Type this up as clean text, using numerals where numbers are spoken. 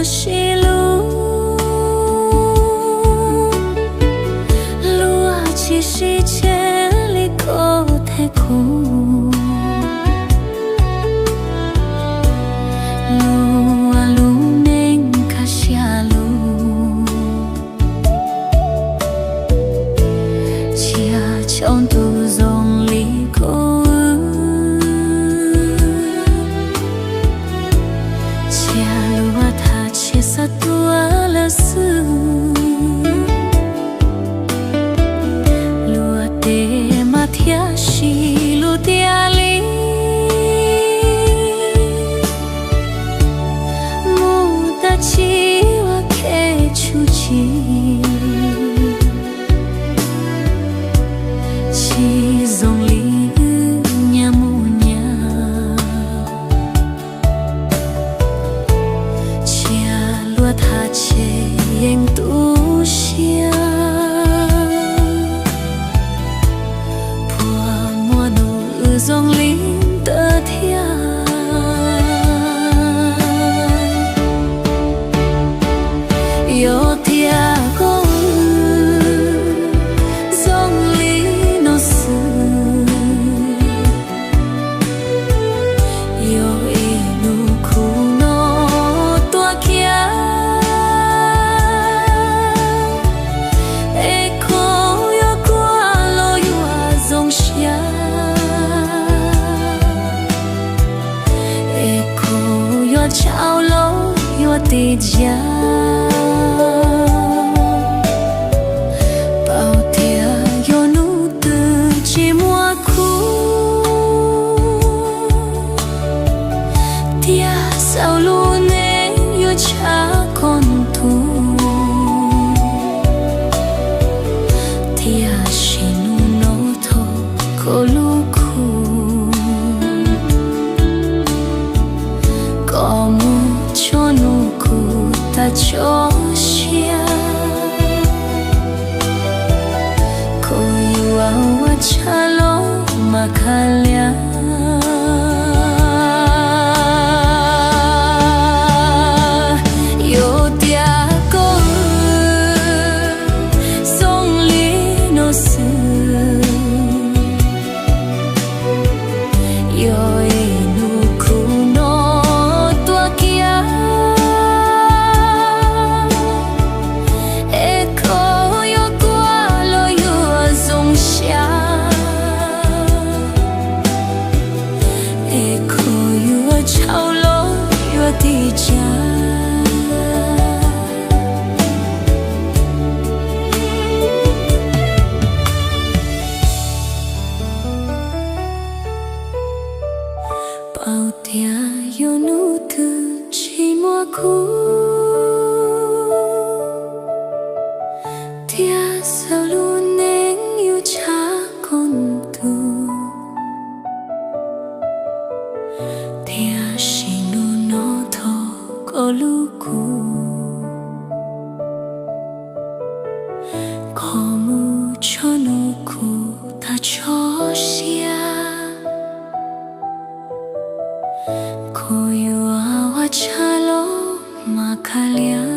西路，路啊七十千里过太苦，路啊路面卡下路，恰巧途中里过。Satu alasu Lua te matiashi lu tiali Muda chiwa ke chuchi Chi zong li他切影独香，破莫努中林的天，有天公中林诺斯，有一路苦诺多强。桥楼有地家，包天有怒的寂寞苦，dia selalu ne有恰kon tu， dia shinu no to koluku。Kamu chonuku tak chosya Koyu awa chalo makalya Yo dia ko song li no su Yo桥楼有地家，包天有怒的寂寞苦，dia selalu neng有恰kon tu。Dia shinu no to koluku Komu chonuku ta chosya Koyu awa chalo makalya